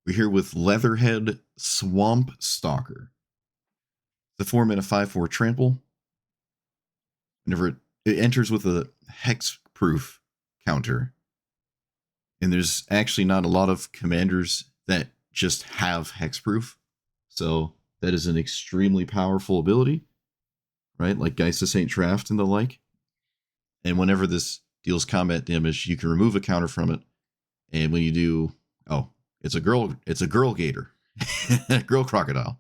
We're here with Leatherhead Swamp Stalker. The 4-mana 5/4 trample. Whenever it enters with a Hexproof counter. And there's actually not a lot of commanders that just have Hexproof. So that is an extremely powerful ability. Right? Like Geist of St. Traft and the like. And whenever this deals combat damage, you can remove a counter from it. And when you do, it's a girl gator. Girl crocodile.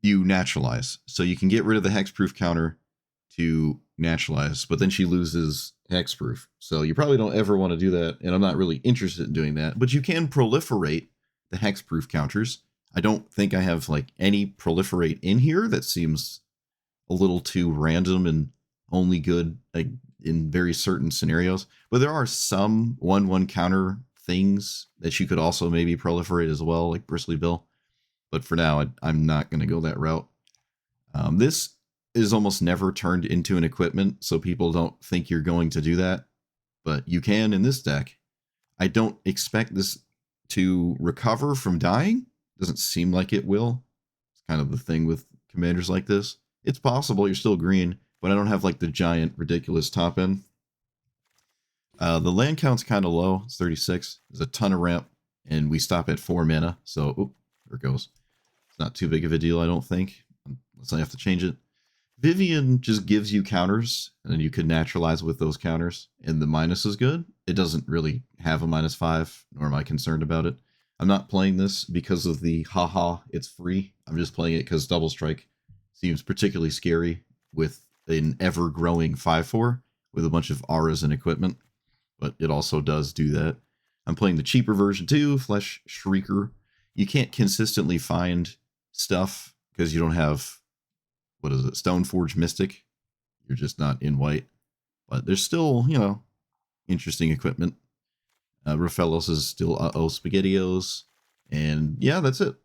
You naturalize. So you can get rid of the hexproof counter to naturalize, but then she loses hexproof. So you probably don't ever want to do that, and I'm not really interested in doing that. But you can proliferate the hexproof counters. I don't think I have like any proliferate in here. That seems a little too random and only good like in very certain scenarios. But there are some 1/1 counter things that you could also maybe proliferate as well, like Bristly Bill. But for now, I'm not going to go that route. This is almost never turned into an equipment, so people don't think you're going to do that. But you can in this deck. I don't expect this to recover from dying. Doesn't seem like it will. It's kind of the thing with commanders like this. It's possible you're still green, but I don't have like the giant, ridiculous top end. The land count's kind of low. It's 36. There's a ton of ramp, and we stop at 4 mana. So, there it goes. It's not too big of a deal, I don't think, unless I have to change it. Vivian just gives you counters, and then you can naturalize with those counters, and the minus is good. It doesn't really have a -5, nor am I concerned about it. I'm not playing this because of the haha, it's free. I'm just playing it because Double Strike seems particularly scary with an ever-growing 5/4 with a bunch of auras and equipment. But it also does do that. I'm playing the cheaper version too, Flesh Shrieker. You can't consistently find stuff because you don't have, Stoneforge Mystic. You're just not in white. But there's still, interesting equipment. Rafellos is still SpaghettiOs. And yeah, that's it.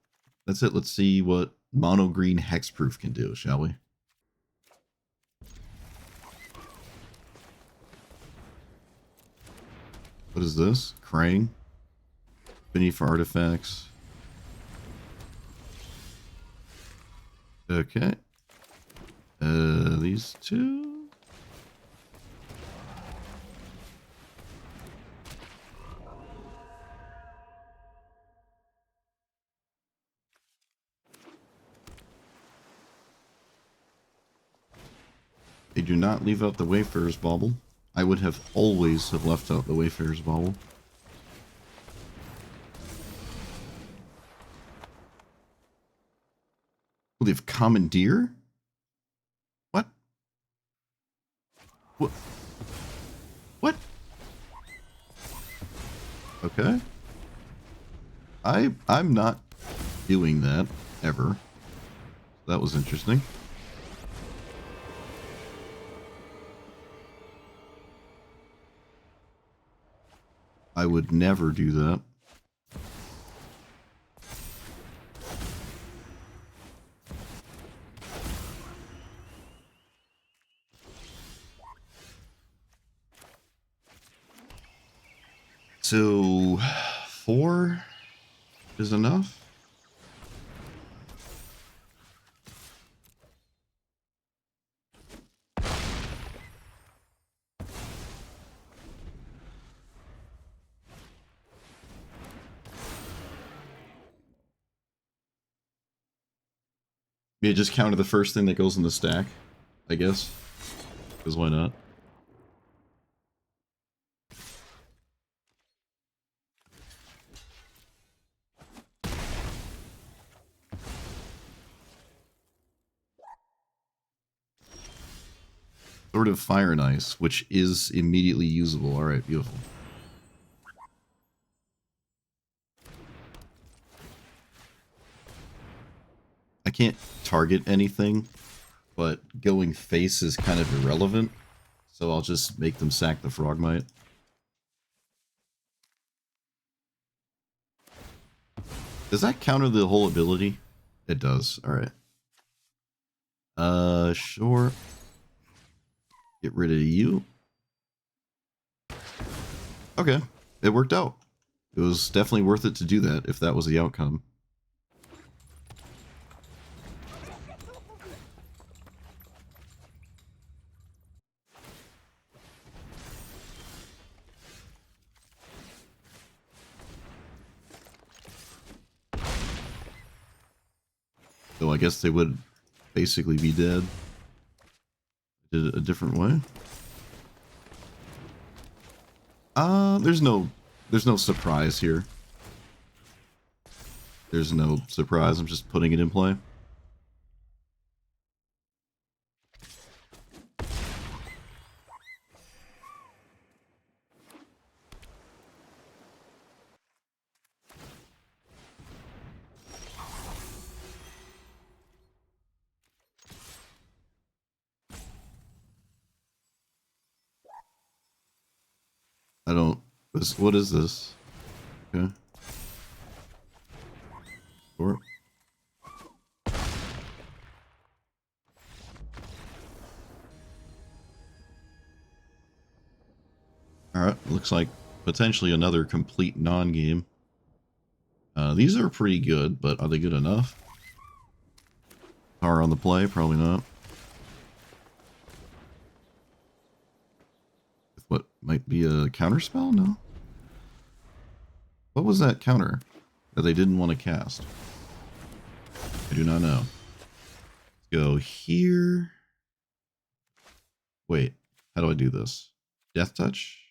That's it. Let's see what Mono Green Hexproof can do, shall we? What is this? Krang? Beneath for artifacts. Okay. These two. They do not leave out the Wayfarer's Bauble. I would have always have left out the Wayfarer's Bauble. Oh, they have Commandeer? What? What? What? Okay. I'm not doing that ever. That was interesting. I would never do that. So 4 is enough. Yeah, just counter the first thing that goes in the stack, I guess. Because why not? Sword of Fire and Ice, which is immediately usable. Alright, beautiful. I can't target anything, but going face is kind of irrelevant, so I'll just make them sack the Frogmite. Does that counter the whole ability? It does. Alright. Sure. Get rid of you. Okay. It worked out. it was definitely worth it to do that if that was the outcome. So I guess they would basically be dead. Did it a different way. There's no surprise here. There's no surprise. I'm just putting it in play. I don't. What is this? Okay. Sure. Alright, looks like potentially another complete non-game. These are pretty good, but are they good enough? Power on the play? Probably not. With what might be a counterspell? No? What was that counter that they didn't want to cast? I do not know. Let's go here. Wait, how do I do this? Death touch?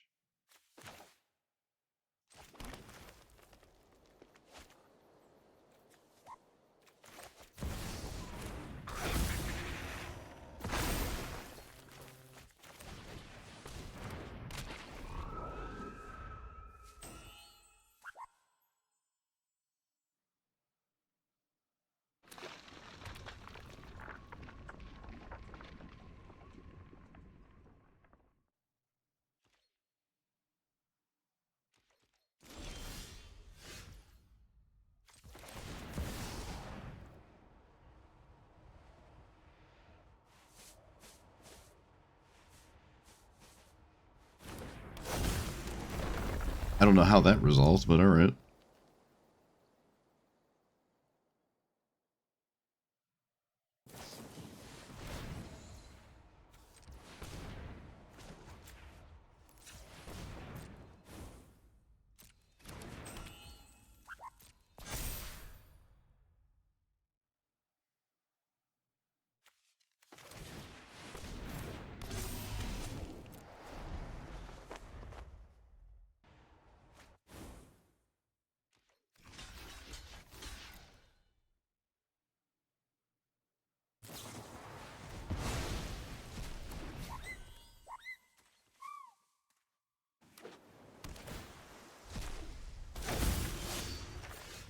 I don't know how that resolves, but alright.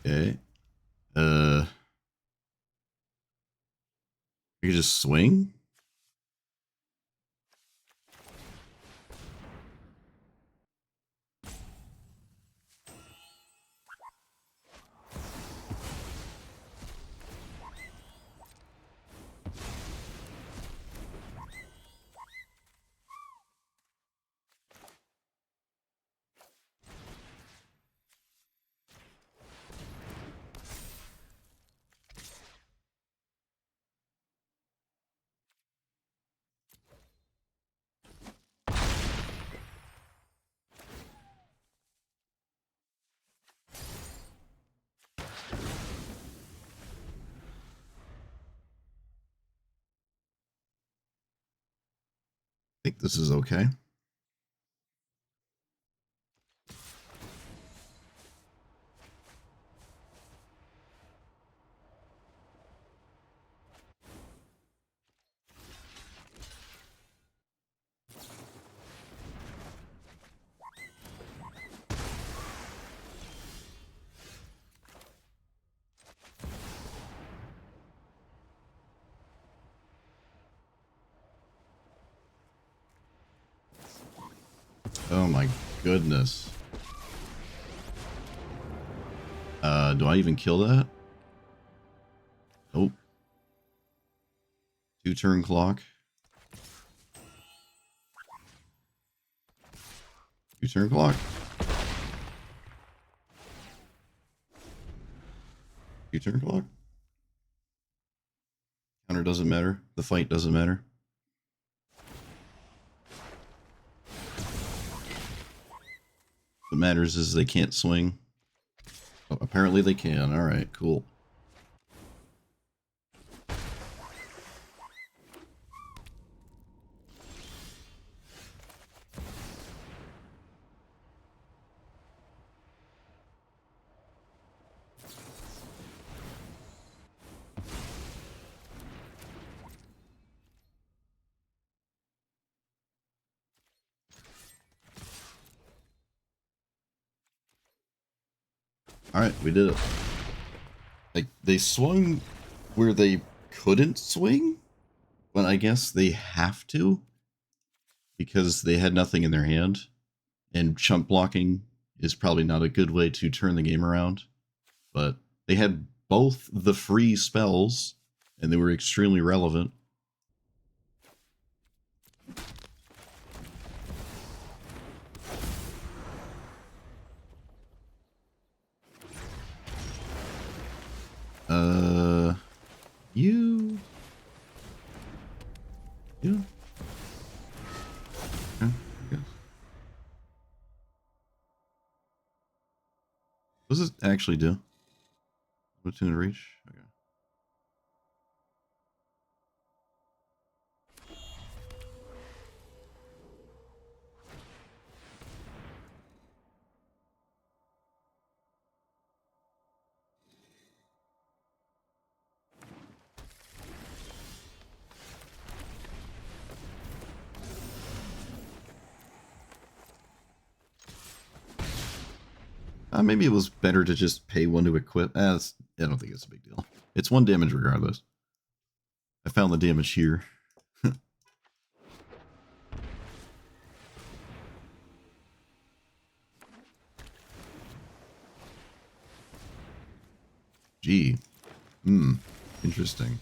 Okay. You just swing? I think this is okay. Oh my goodness. Do I even kill that? Nope. 2-turn clock. 2-turn clock. 2 turn clock. Counter doesn't matter. The fight doesn't matter. What matters is they can't swing. Oh, apparently they can. Alright, cool. Alright, we did it. Like, they swung where they couldn't swing, but I guess they have to because they had nothing in their hand, and chump blocking is probably not a good way to turn the game around, but they had both the free spells, and they were extremely relevant. You... Yeah. Yeah, I guess. What does it actually do? What's in reach? Okay. Maybe it was better to just pay 1 to equip. I don't think it's a big deal. It's 1 damage regardless. I found the damage here. Gee. Interesting.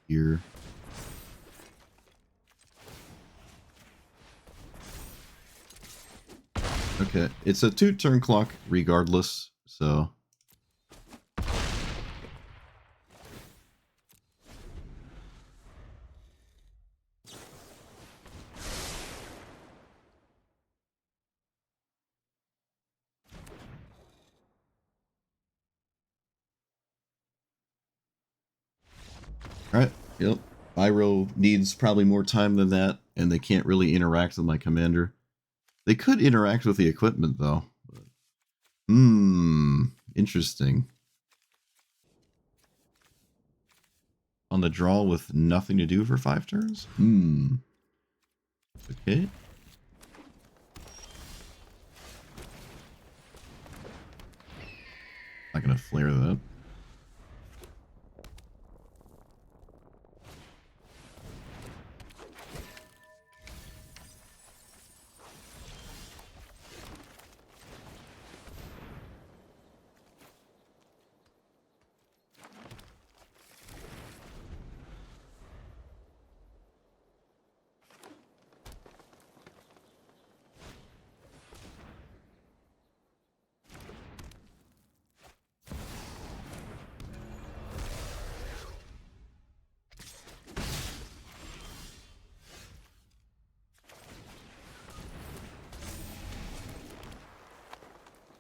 Here. Okay, it's a 2 turn clock regardless, so... Alright, yep. Iroh needs probably more time than that, and they can't really interact with my commander. They could interact with the equipment, though. Interesting. On the draw with nothing to do for 5 turns? Okay. Not gonna flare that.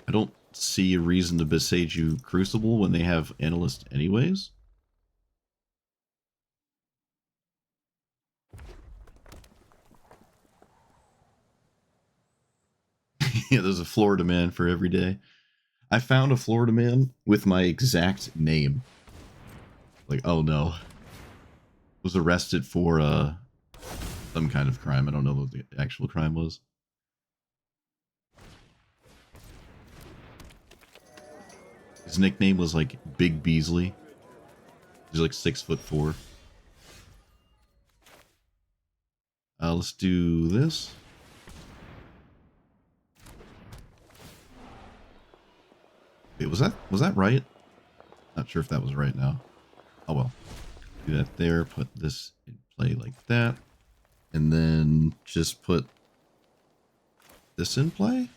I don't see a reason to besage you Crucible when they have Analyst anyways. Yeah, there's a Florida man for every day. I found a Florida man with my exact name. Like, oh no. Was arrested for some kind of crime. I don't know what the actual crime was. His nickname was like Big Beasley. He's like 6'4". Let's do this. Wait, was that right? Not sure if that was right now. Oh well. Do that there, put this in play like that. And then just put this in play?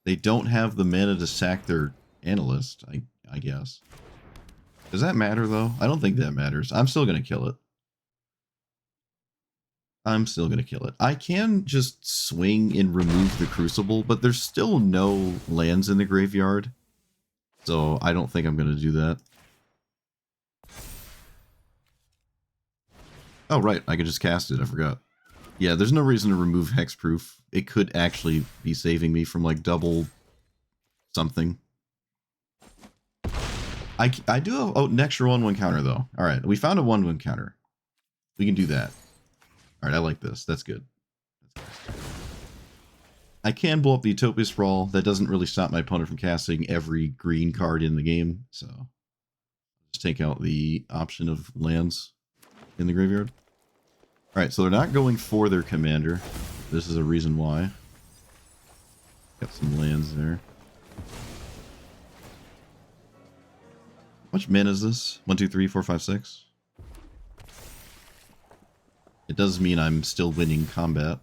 They don't have the mana to sack their analyst, I guess. Does that matter, though? I don't think that matters. I'm still going to kill it. I'm still going to kill it. I can just swing and remove the Crucible, but there's still no lands in the graveyard. So I don't think I'm going to do that. Oh, right. I could just cast it. I forgot. Yeah, there's no reason to remove Hexproof. It could actually be saving me from, like, double something. I do have an extra 1/1 counter, though. Alright, we found a 1/1 counter. We can do that. Alright, I like this. That's good. I can blow up the Utopia's Brawl. That doesn't really stop my opponent from casting every green card in the game, so just take out the option of lands in the graveyard. Alright, so they're not going for their commander. This is a reason why. Got some lands there. How much mana is this? 1, 2, 3, 4, 5, 6. It does mean I'm still winning combat.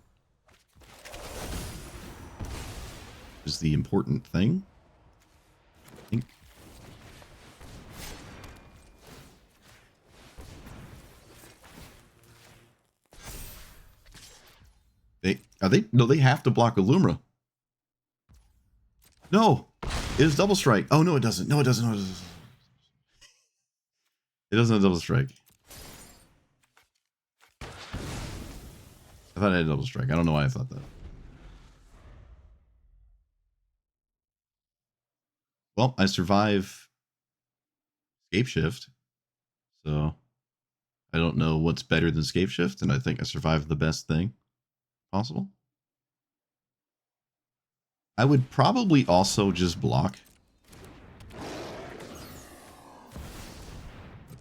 Is the important thing, I think. No, they have to block Illumra. No! It is double strike. Oh, no, it doesn't. No, it doesn't. No, it doesn't. It doesn't have double strike. I thought it had double strike. I don't know why I thought that. Well, I survive Scapeshift, so I don't know what's better than Scapeshift, and I think I survived the best thing possible. I would probably also just block.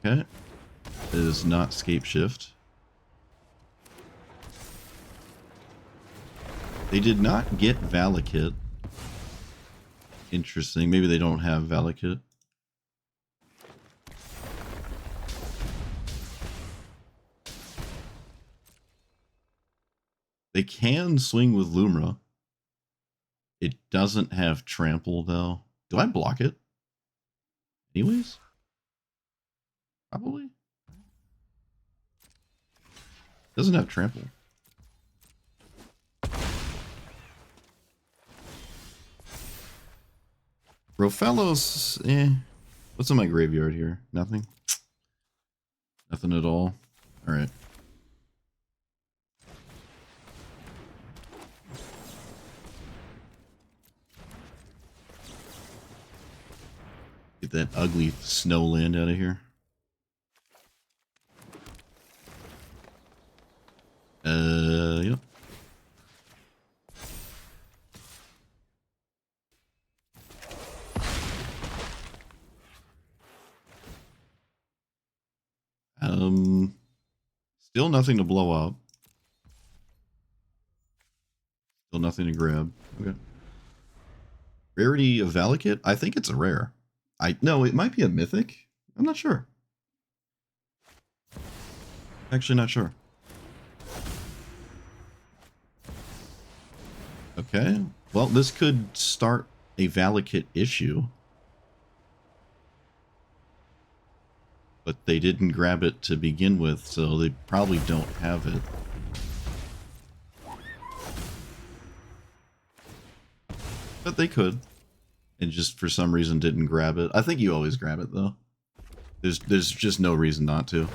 Okay. It is not Scapeshift. They did not get Valakut. Interesting. Maybe they don't have Valakut. They can swing with Lumra. It doesn't have Trample, though. Do I block it? Anyways? Probably. Doesn't have Trample. Rofellos, What's in my graveyard here? Nothing? Nothing at all? Alright. Get that ugly snow land out of here. Yep. Still nothing to blow up. Still nothing to grab. Okay. Rarity of Valakut? I think it's a rare. No, it might be a mythic. I'm not sure. Actually not sure. Okay. Well, this could start a Valakut issue. But they didn't grab it to begin with, so they probably don't have it. But they could. And just for some reason didn't grab it. I think you always grab it, though. There's just no reason not to.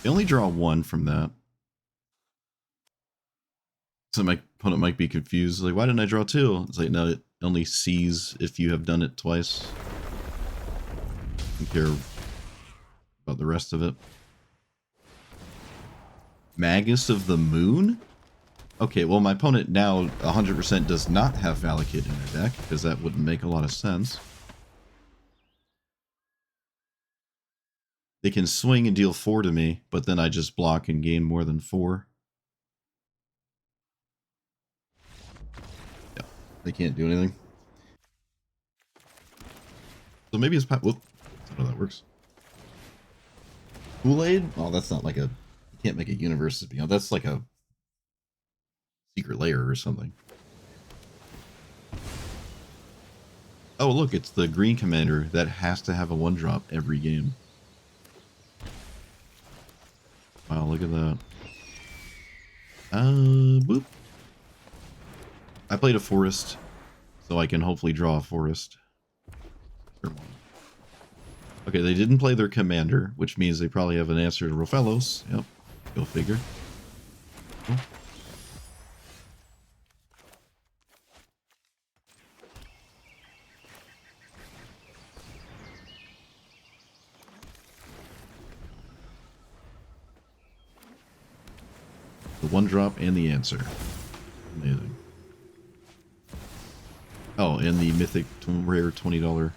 They only draw one from that. So my opponent might be confused. Like, why didn't I draw two? It's like, no, it only sees if you have done it twice. Don't care about the rest of it. Magus of the Moon? Okay, well, my opponent now 100% does not have Valakut in their deck, because that wouldn't make a lot of sense. They can swing and deal 4 to me, but then I just block and gain more than 4. Yeah, they can't do anything. So maybe it's... Whoop. I don't know how that works. Kool-Aid? Oh, that's not like a... You can't make a universe... You know, that's like a secret lair or something. Oh, look, it's the green commander that has to have a 1-drop every game. Wow, look at that. Boop. I played a forest, so I can hopefully draw a forest. Okay, they didn't play their commander, which means they probably have an answer to Rofellos. Yep, go figure. Cool. The 1-drop and the answer. Amazing. Oh, and the mythic rare $20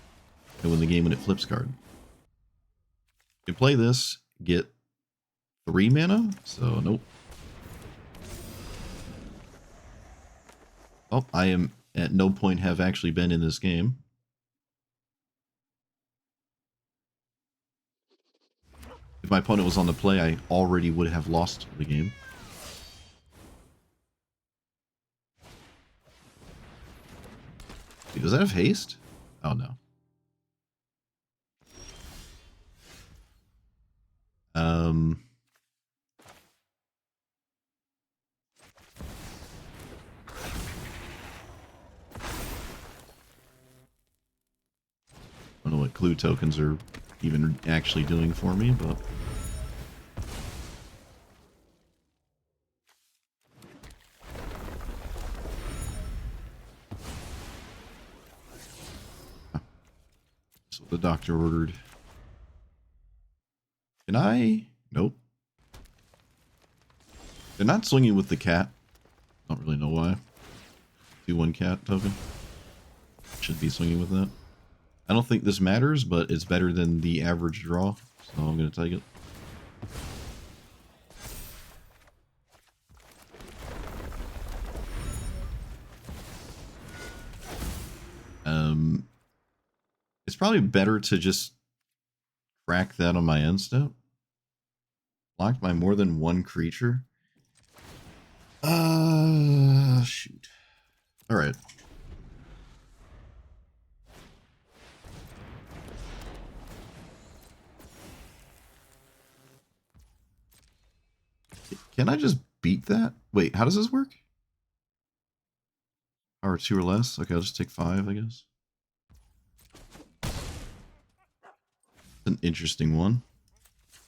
and win the game when it flips card. You can play this, get 3 mana, so nope. Oh, I am at no point have actually been in this game. If my opponent was on the play, I already would have lost the game. Wait, does that have haste? Oh no. I don't know what clue tokens are even actually doing for me, but that's what the doctor ordered. Can I? Nope. They're not swinging with the cat. Don't really know why. 2/1 cat token. Should be swinging with that. I don't think this matters, but it's better than the average draw, so I'm going to take it. It's probably better to just crack that on my end step. Blocked by more than 1 creature. Shoot. All right. Can I just beat that? Wait, how does this work? Power 2 or less? Okay, I'll just take 5, I guess. An interesting one.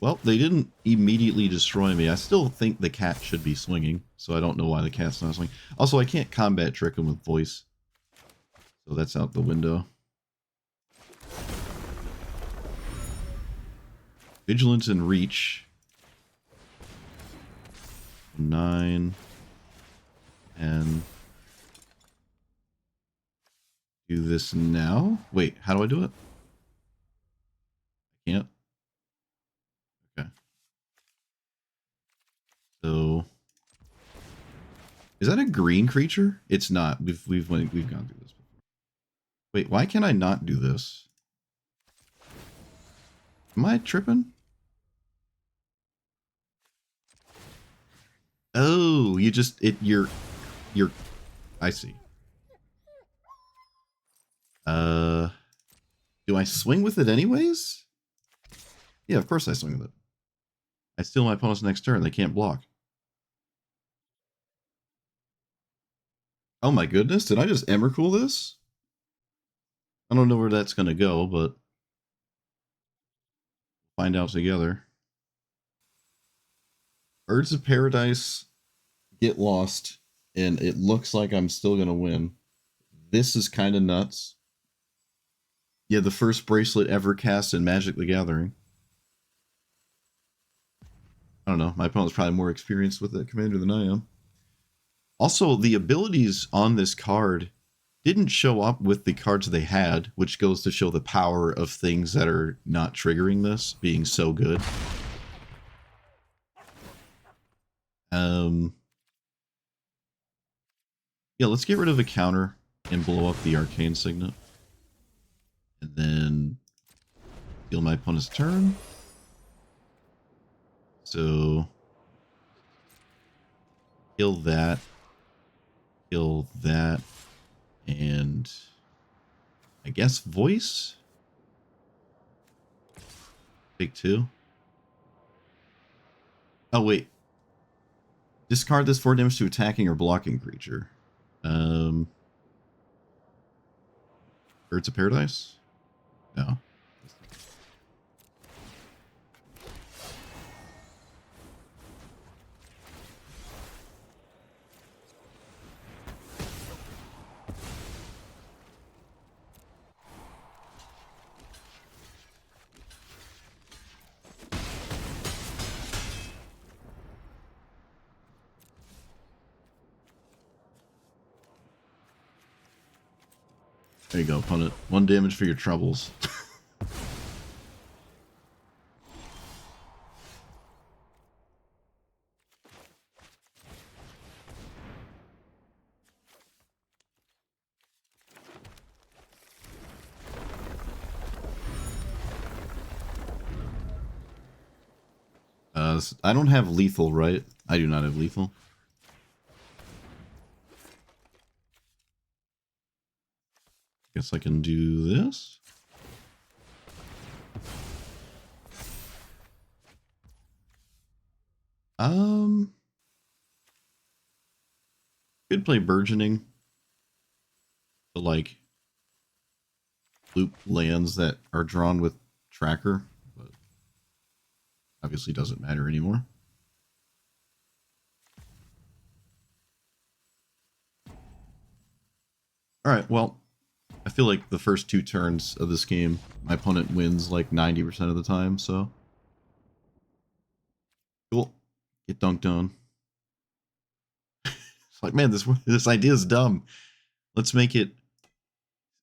Well, they didn't immediately destroy me. I still think the cat should be swinging, so I don't know why the cat's not swinging. Also, I can't combat trick him with voice, so that's out the window. Vigilance and reach. 9 and do this now. Wait, how do I do it? I can't. Okay. So is that a green creature? It's not. We've gone through this before. Wait, why can I not do this? Am I tripping? Oh, you just you're I see. Do I swing with it anyways? Yeah, of course I swing with it. I steal my opponent's next turn. They can't block. Oh my goodness, did I just Emrakul this? I don't know where that's going to go, but we'll find out together. Birds of Paradise get lost, and it looks like I'm still going to win. This is kind of nuts. Yeah, the first bracelet ever cast in Magic the Gathering. I don't know. My opponent's probably more experienced with that commander than I am. Also, the abilities on this card didn't show up with the cards they had, which goes to show the power of things that are not triggering this being so good. Yeah, let's get rid of a counter and blow up the Arcane Signet. And then steal my opponent's turn. So kill that. Kill that. And I guess voice? Take 2. Oh, wait. Discard this 4 damage to attacking or blocking creature. Birds of Paradise? No. There you go, opponent. 1 damage for your troubles. I don't have lethal, right? I do not have lethal. Guess I can do this. Could play Burgeoning to like loop lands that are drawn with Tracker, but obviously doesn't matter anymore. Alright, well, I feel like the first 2 turns of this game, my opponent wins like 90% of the time, so. Cool. Get dunked on. It's like, man, this idea is dumb. Let's make it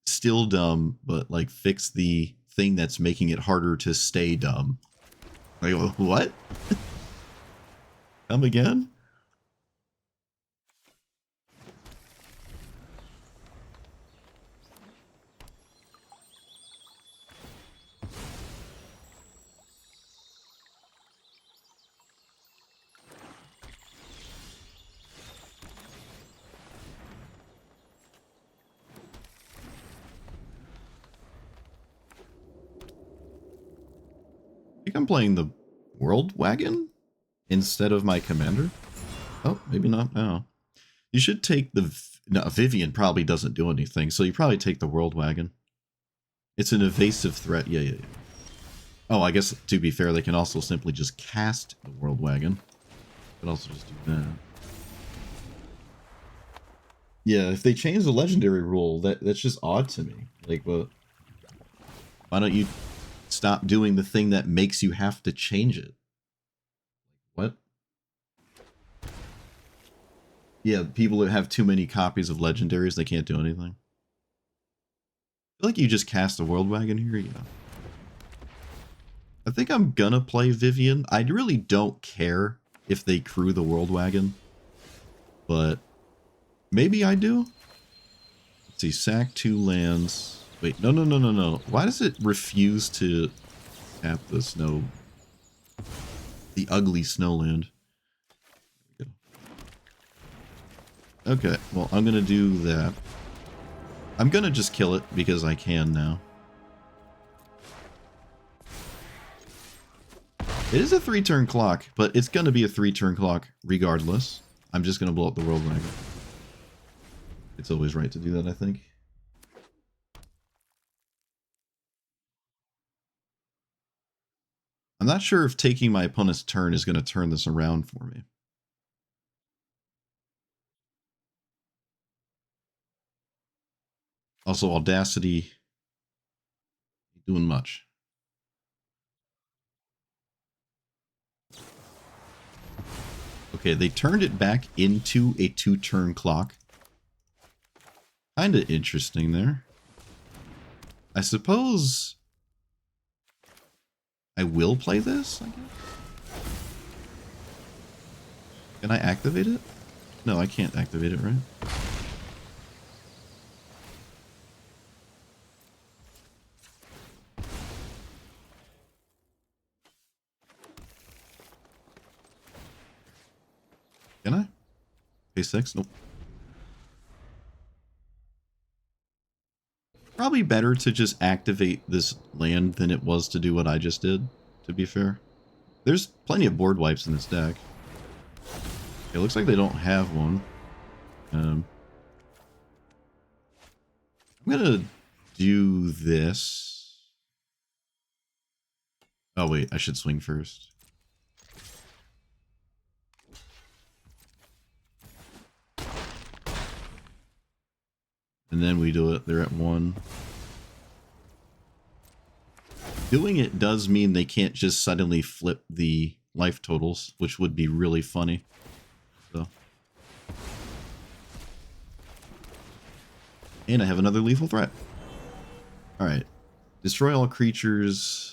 still dumb, but like fix the thing that's making it harder to stay dumb. Like, what? Come again? I think I'm playing the World Wagon instead of my commander. Oh, maybe not now. You should take the... No, Vivian probably doesn't do anything, so you probably take the World Wagon. It's an evasive threat. Yeah. Oh, I guess, to be fair, they can also simply just cast the World Wagon. But also just do that. Yeah, if they change the legendary rule, that's just odd to me. Like, well, why don't you stop doing the thing that makes you have to change it? What? Yeah, people that have too many copies of legendaries, they can't do anything. I feel like you just cast a World Wagon here, yeah. I think I'm gonna play Vivian. I really don't care if they crew the World Wagon, but maybe I do. Let's see, sack 2 lands. Wait, no. Why does it refuse to tap the snow? The ugly snowland. Okay, well, I'm gonna do that. I'm gonna just kill it because I can now. It is a 3-turn clock, but it's gonna be a 3-turn clock regardless. I'm just gonna blow up the World Wagon. It's always right to do that, I think. I'm not sure if taking my opponent's turn is going to turn this around for me. Also, Audacity doing much. Okay, they turned it back into a 2-turn clock. Kinda interesting there. I suppose I will play this, I guess? Can I activate it? No, I can't activate it, right? Can I? Pay 6? Nope. probably better to just activate this land than it was to do what I just did, to be fair. There's plenty of board wipes in this deck. It looks like they don't have one. I'm gonna do this. Oh wait, I should swing first. And then we do it. They're at 1. Doing it does mean they can't just suddenly flip the life totals, which would be really funny. So. And I have another lethal threat. Alright. Destroy all creatures.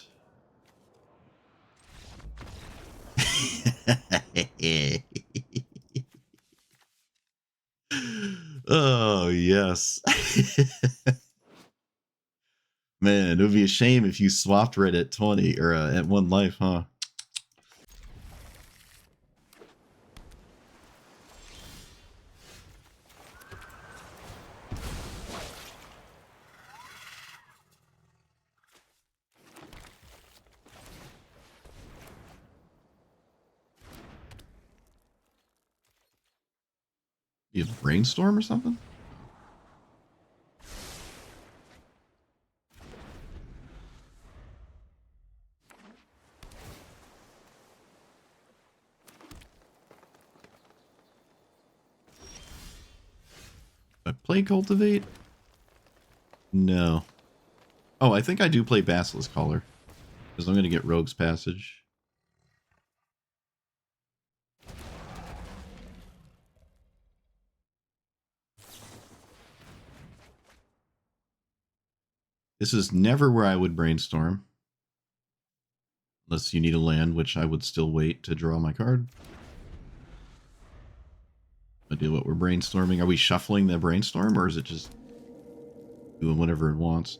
Oh, yes. Man, it would be a shame if you swapped right at 20 or at 1 life, huh? You have brainstorm or something? I play cultivate? No. Oh, I think I do play Basilisk Caller. Because I'm going to get Rogue's Passage. This is never where I would brainstorm. Unless you need a land, which I would still wait to draw my card. Idea what we're brainstorming. Are we shuffling the brainstorm, or is it just doing whatever it wants?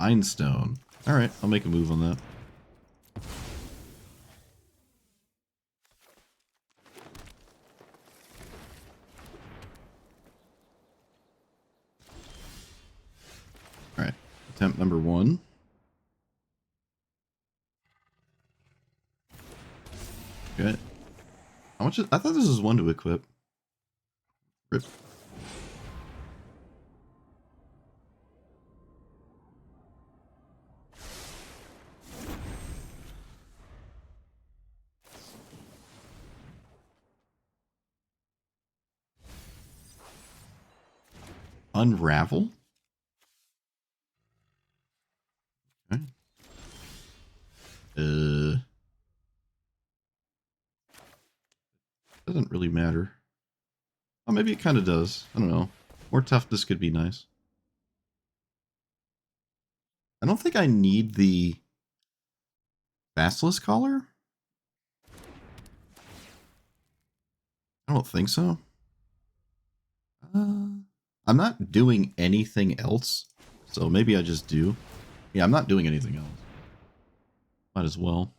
Einstone. Alright, I'll make a move on that. Alright, attempt number 1. Okay. How much is, I thought this was 1 to equip. Rip. Unravel? Okay. Doesn't really matter. Oh, maybe it kind of does. I don't know. More toughness could be nice. I don't think I need the Basilisk Collar. I don't think so. I'm not doing anything else, so maybe I just do. Yeah, I'm not doing anything else. Might as well.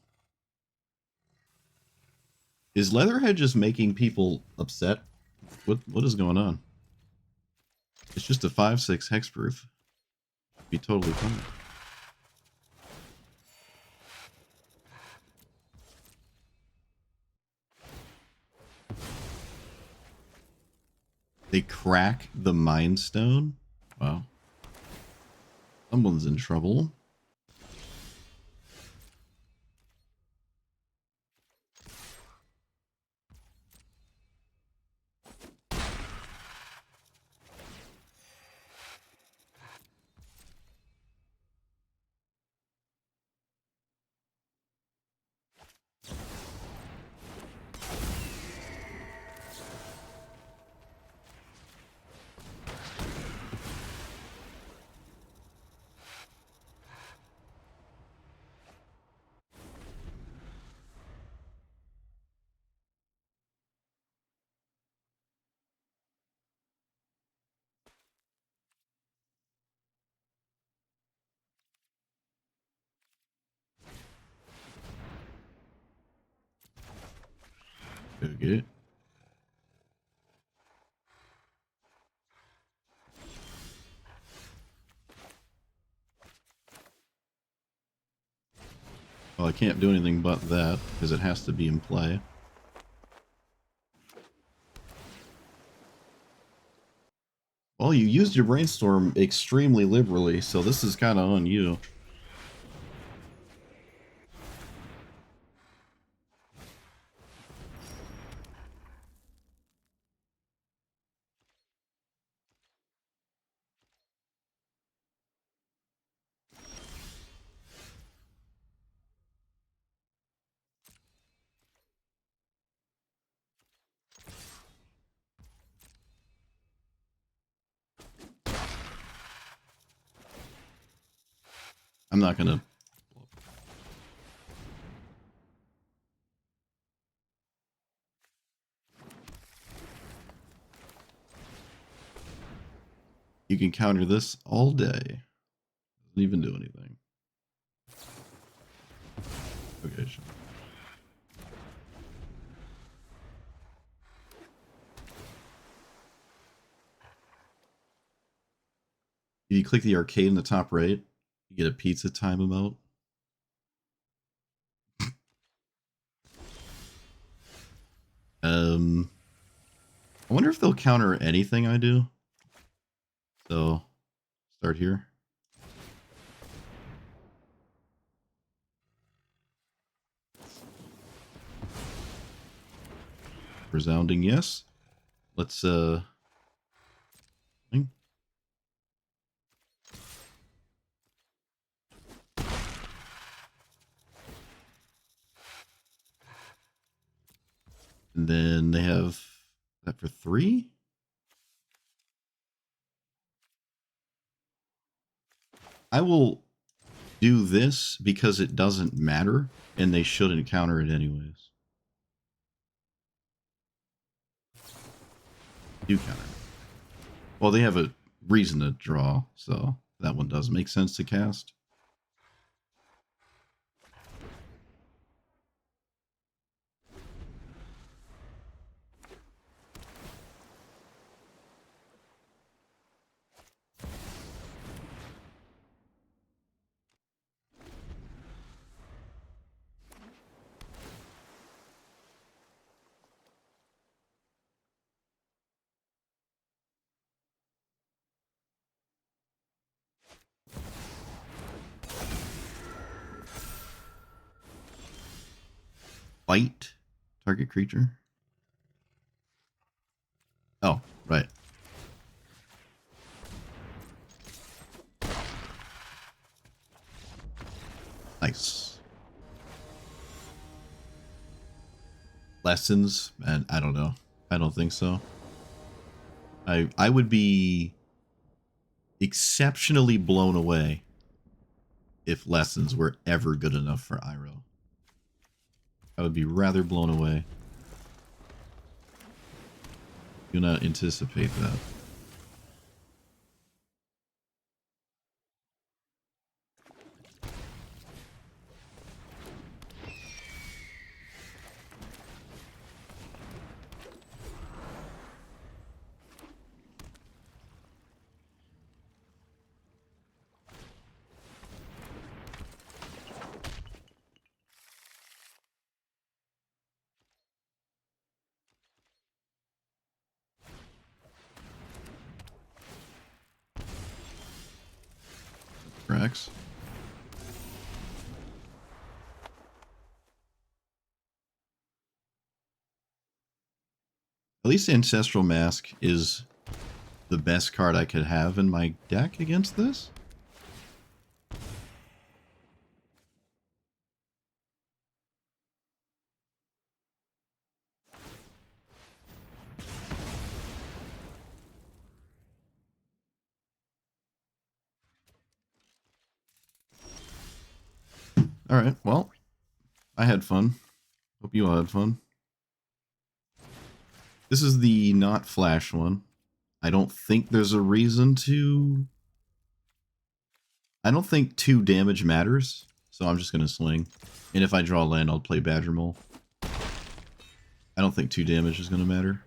Is Leatherhead just making people upset? What is going on? It's just a 5/6 hexproof. Be totally fine. They crack the Mind Stone? Wow. Someone's in trouble. Okay. Well, I can't do anything but that, because it has to be in play. Well, you used your brainstorm extremely liberally, so this is kind of on you. I'm not gonna... You can counter this all day. Doesn't even do anything. Okay, sure. If you click the arcade in the top right, you get a pizza time emote. I wonder if they'll counter anything I do. So, start here. Resounding yes. Let's thing. And then they have that for 3. I will do this because it doesn't matter and they shouldn't counter it anyways. Do counter it. Well, they have a reason to draw, so that one does make sense to cast. Bite target creature. Oh, right. Nice. Lessons? And I don't know. I don't think so. I would be exceptionally blown away if lessons were ever good enough for Iroh. I would be rather blown away. Do not anticipate that. Rex. At least Ancestral Mask is the best card I could have in my deck against this. Alright, well, I had fun. Hope you all had fun. This is the not flash one. I don't think there's a reason to... I don't think 2 damage matters, so I'm just going to swing. And if I draw land, I'll play Badger Mole. I don't think 2 damage is going to matter.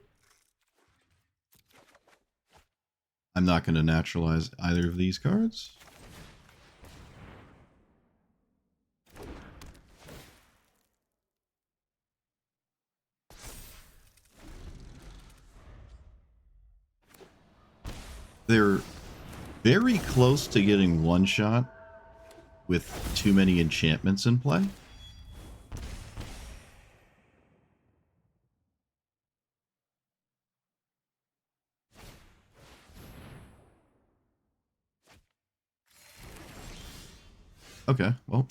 I'm not going to naturalize either of these cards. They're very close to getting one shot with too many enchantments in play. Okay, well,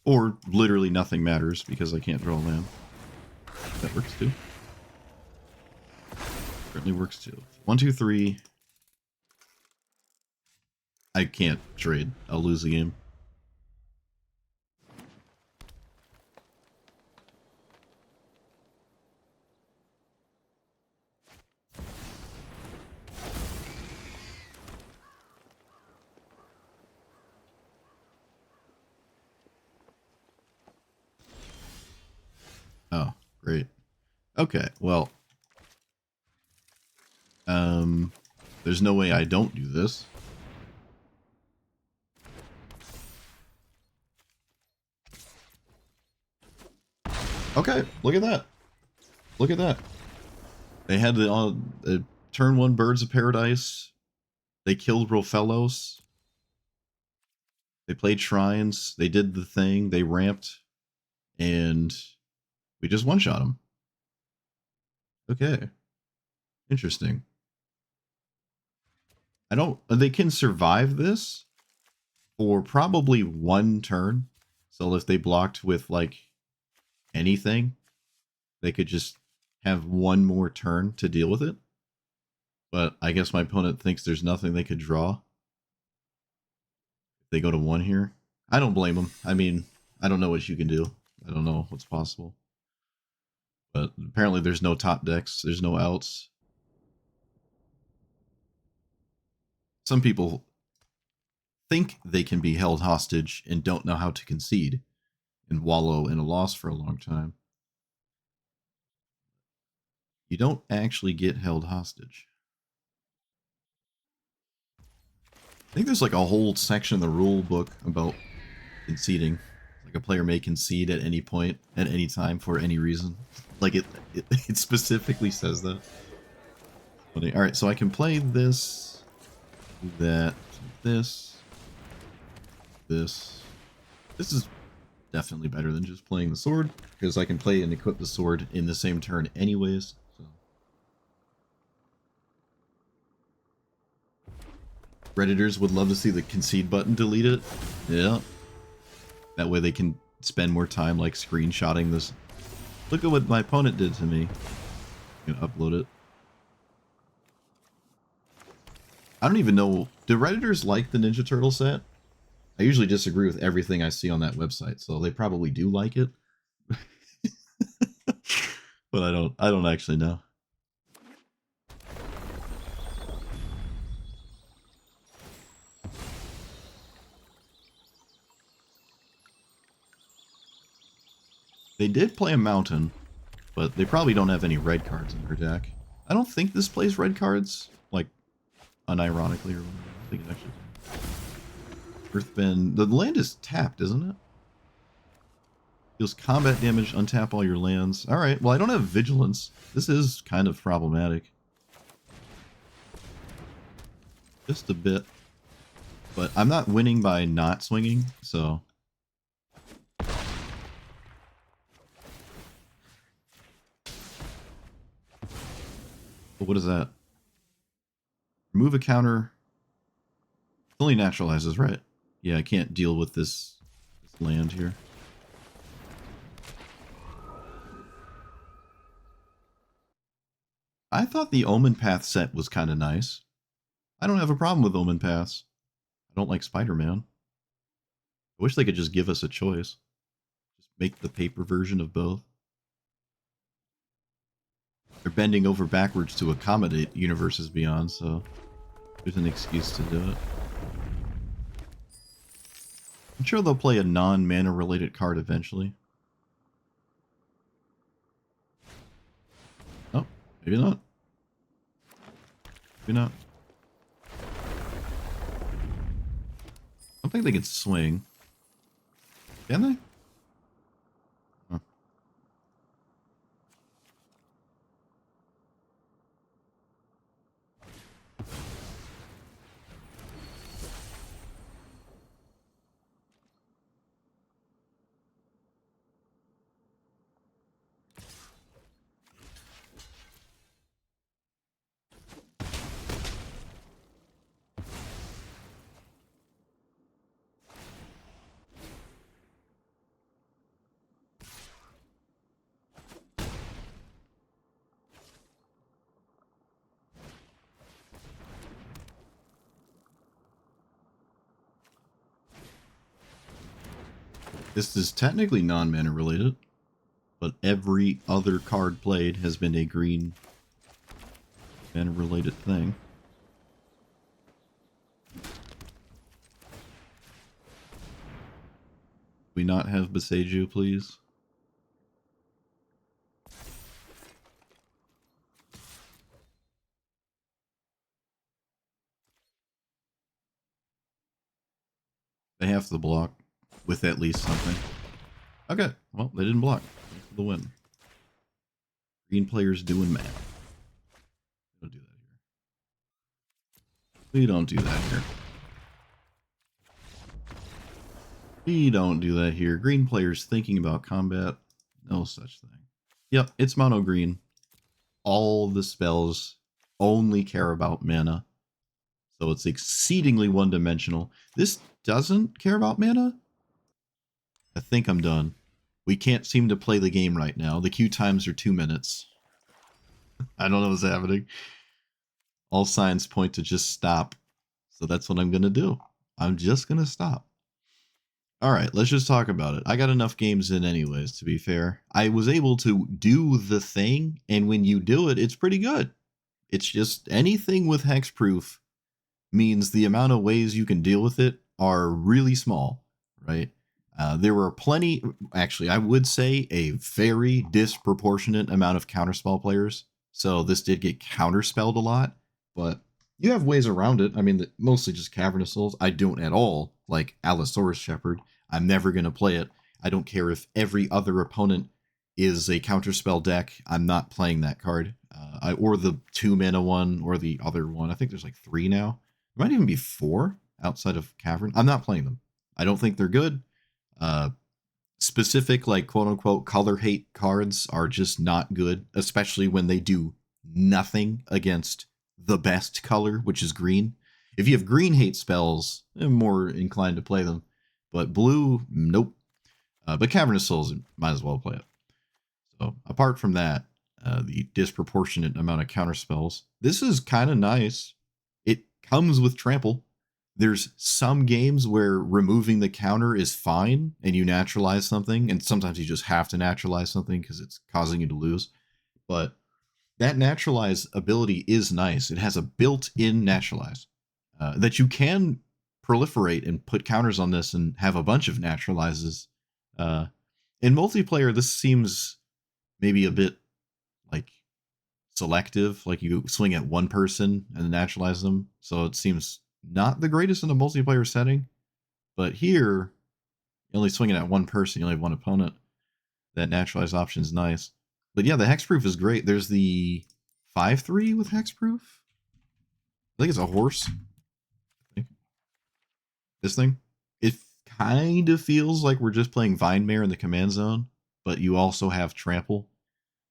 or literally nothing matters because I can't draw land. That works too. Certainly works too. 1, 2, 3. I can't trade. I'll lose the game. Oh, great. Okay, well, there's no way I don't do this. Okay, look at that. Look at that. They had the turn 1 Birds of Paradise. They killed Rofellos. They played Shrines. They did the thing. They ramped. And we just one-shot them. Okay. Interesting. They can survive this for probably one turn. So if they blocked with, like, anything, they could just have one more turn to deal with it. But I guess my opponent thinks there's nothing they could draw. If they go to 1 here. I don't blame them. I mean, I don't know what you can do. I don't know what's possible. But apparently there's no top decks. There's no outs. Some people think they can be held hostage and don't know how to concede and wallow in a loss for a long time. You don't actually get held hostage. I think there's like a whole section in the rule book about conceding. Like a player may concede at any point, at any time, for any reason. Like it specifically says that. Alright, so I can play this, that, this. This is definitely better than just playing the sword, because I can play and equip the sword in the same turn anyways. So. Redditors would love to see the concede button deleted. Yeah. That way they can spend more time like screenshotting this. Look at what my opponent did to me. I'm gonna upload it. I don't even know. Do Redditors like the Ninja Turtle set? I usually disagree with everything I see on that website, so they probably do like it. But I don't actually know. They did play a mountain, but they probably don't have any red cards in their deck. I don't think this plays red cards, like, unironically or whatever. I think it actually does. Earthbend. The land is tapped, isn't it? Deals combat damage, untap all your lands. Alright, well I don't have vigilance. This is kind of problematic. Just a bit. But I'm not winning by not swinging, so... But what is that? Remove a counter. It only naturalizes, right? Yeah, I can't deal with this land here. I thought the Omen Path set was kind of nice. I don't have a problem with Omen Paths. I don't like Spider-Man. I wish they could just give us a choice. Just make the paper version of both. They're bending over backwards to accommodate Universes Beyond, so there's an excuse to do it. I'm sure they'll play a non-mana related card eventually. Oh, maybe not. Maybe not. I don't think they can swing. Can they? Huh. This is technically non-mana related, but every other card played has been a green mana related thing. We not have Beseju, please? They have to block with at least something. Okay, well, they didn't block. Thanks for the win. Green players doing math. We don't do that here. We don't do that here. We don't do that here. Green players thinking about combat. No such thing. Yep, it's mono green. All the spells only care about mana. So it's exceedingly one-dimensional. This doesn't care about mana? I think I'm done. We can't seem to play the game right now. The queue times are 2 minutes. I don't know what's happening. All signs point to just stop. So that's what I'm going to do. I'm just going to stop. All right, let's just talk about it. I got enough games in anyways, to be fair. I was able to do the thing, and when you do it, it's pretty good. It's just anything with hexproof means the amount of ways you can deal with it are really small, right? There were plenty, actually, I would say a very disproportionate amount of counterspell players. So this did get counterspelled a lot, but you have ways around it. I mean, mostly just Cavernous Souls. I don't at all like Allosaurus Shepherd. I'm never going to play it. I don't care if every other opponent is a counterspell deck. I'm not playing that card. Or the 2 mana one or the other one. I think there's like 3 now. There might even be 4 outside of Cavern. I'm not playing them. I don't think they're good. Specific, like, quote-unquote color hate cards are just not good, especially when they do nothing against the best color, which is green. If you have green hate spells, I'm more inclined to play them. But blue, nope. But Cavernous Souls, might as well play it. So apart from that, the disproportionate amount of counter spells, this is kind of nice. It comes with trample. There's some games where removing the counter is fine and you naturalize something, and sometimes you just have to naturalize something because it's causing you to lose. But that naturalize ability is nice. It has a built-in naturalize that you can proliferate and put counters on this and have a bunch of naturalizes. In multiplayer, this seems maybe a bit like selective, like you swing at one person and naturalize them. So it seems not the greatest in a multiplayer setting. But here, you're only swinging at one person, you only have one opponent. That naturalized option is nice. But yeah, the hexproof is great. There's the 5/3 with hexproof. I think it's a horse. I think. This thing. It kind of feels like we're just playing Vine Mare in the command zone, but you also have trample.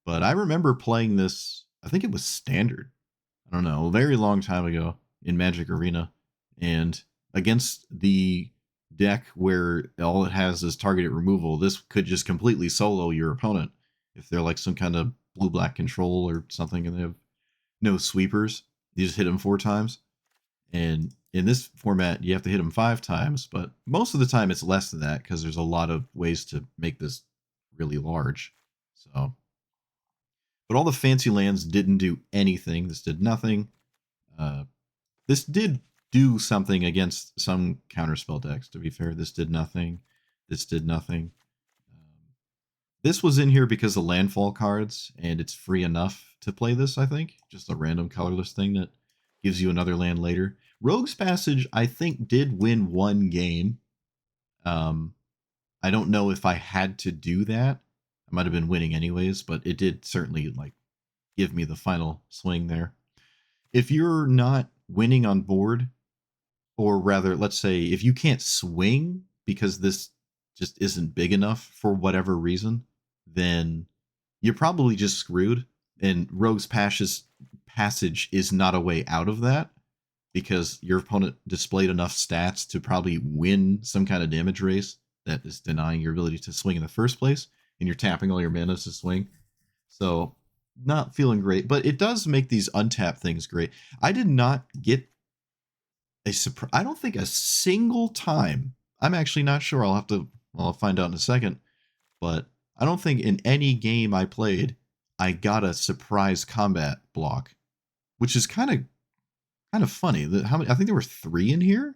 But I remember playing this, I think it was standard. I don't know, a very long time ago in Magic Arena. And against the deck where all it has is targeted removal, this could just completely solo your opponent. If they're like some kind of blue-black control or something and they have no sweepers, you just hit them 4 times. And in this format, you have to hit them 5 times, but most of the time it's less than that because there's a lot of ways to make this really large. So, but all the fancy lands didn't do anything. This did nothing. This did do something against some counterspell decks, to be fair. This did nothing. This did nothing. This was in here because of landfall cards, and it's free enough to play this, I think. Just a random colorless thing that gives you another land later. Rogue's Passage, I think, did win 1 game. I don't know if I had to do that. I might have been winning anyways, but it did certainly like give me the final swing there. If you're not winning on board, or rather, let's say if you can't swing because this just isn't big enough for whatever reason, then you're probably just screwed. And Rogue's Passage is not a way out of that, because your opponent displayed enough stats to probably win some kind of damage race that is denying your ability to swing in the first place, and you're tapping all your mana to swing. So, not feeling great, but it does make these untapped things great. I did not get a surprise. I don't think a single time. I'm actually not sure. I'll have to Well, I'll find out in a second. But I don't think in any game I played, I got a surprise combat block, which is kind of funny. How many? I think there were 3 in here.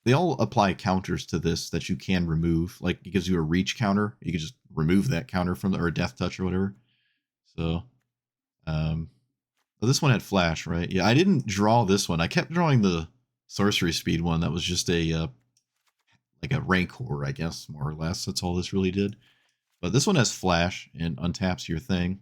They all apply counters to this that you can remove. Like, it gives you a reach counter. You can just remove that counter from or a death touch or whatever. So, well, this one had flash, right? Yeah, I didn't draw this one. I kept drawing the sorcery speed one. That was just a like a rancor, I guess, more or less. That's all this really did. But this one has flash and untaps your thing.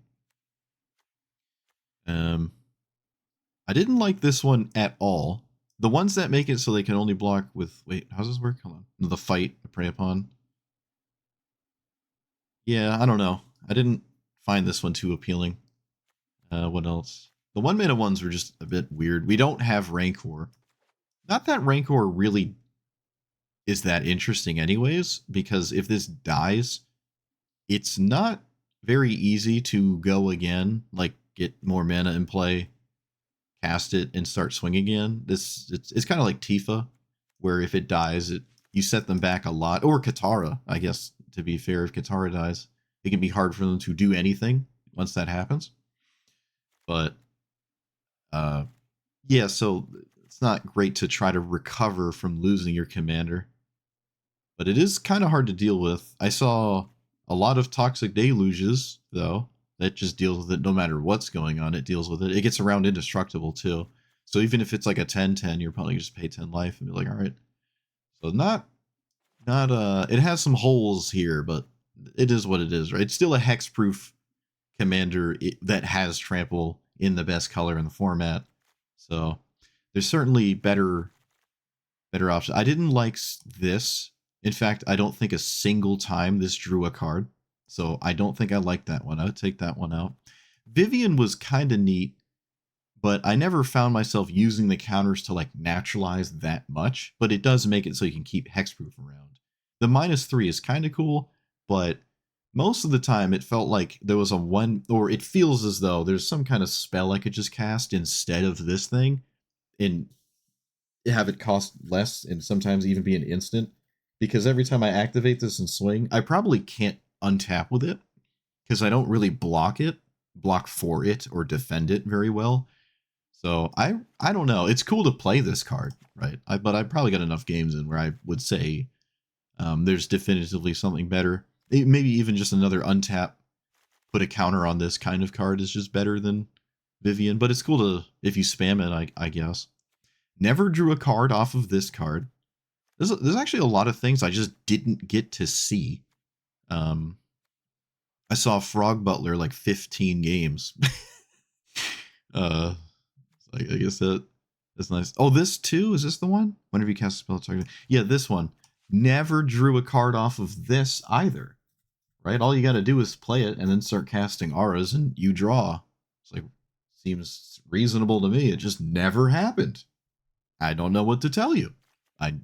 I didn't like this one at all. The ones that make it so they can only block with... Wait, how does this work? Hold on. The fight, the prey upon. Yeah, I don't know. I didn't find this one too appealing. What else? The 1-mana ones were just a bit weird. We don't have Rancor. Not that Rancor really is that interesting anyways, because if this dies, it's not very easy to go again, like get more mana in play, cast it, and start swinging again. It's kind of like Tifa, where if it dies, you set them back a lot. Or Katara, I guess, to be fair. If Katara dies, it can be hard for them to do anything once that happens. But, yeah, so it's not great to try to recover from losing your commander. But it is kind of hard to deal with. I saw a lot of Toxic Deluges, though. That just deals with it no matter what's going on. It deals with it. It gets around indestructible, too. So even if it's like a 10-10, you're probably just pay 10 life and be like, all right. So it has some holes here, but it is what it is, right? It's still a hexproof commander that has trample in the best color in the format. So there's certainly better options. I didn't like this. In fact, I don't think a single time this drew a card. So I don't think I like that one. I would take that one out. Vivian was kind of neat, but I never found myself using the counters to like naturalize that much. But it does make it so you can keep hexproof around. The -3 is kind of cool, but most of the time it felt like there was it feels as though there's some kind of spell I could just cast instead of this thing and have it cost less and sometimes even be an instant. Because every time I activate this and swing, I probably can't untap with it because I don't really block for it, or defend it very well. So I don't know. It's cool to play this card, right? But I probably got enough games in where I would say there's definitively something better. Maybe even just another untap, put a counter on this kind of card is just better than Vivian. But it's cool to, if you spam it, I guess. Never drew a card off of this card. There's actually a lot of things I just didn't get to see. I saw Frog Butler like 15 games. I guess that's nice. Oh, this too? Is this the one? Whenever you cast a spell target. Yeah, this one. Never drew a card off of this either. Right? All you got to do is play it and then start casting auras and you draw. It's like, seems reasonable to me. It just never happened. I don't know what to tell you.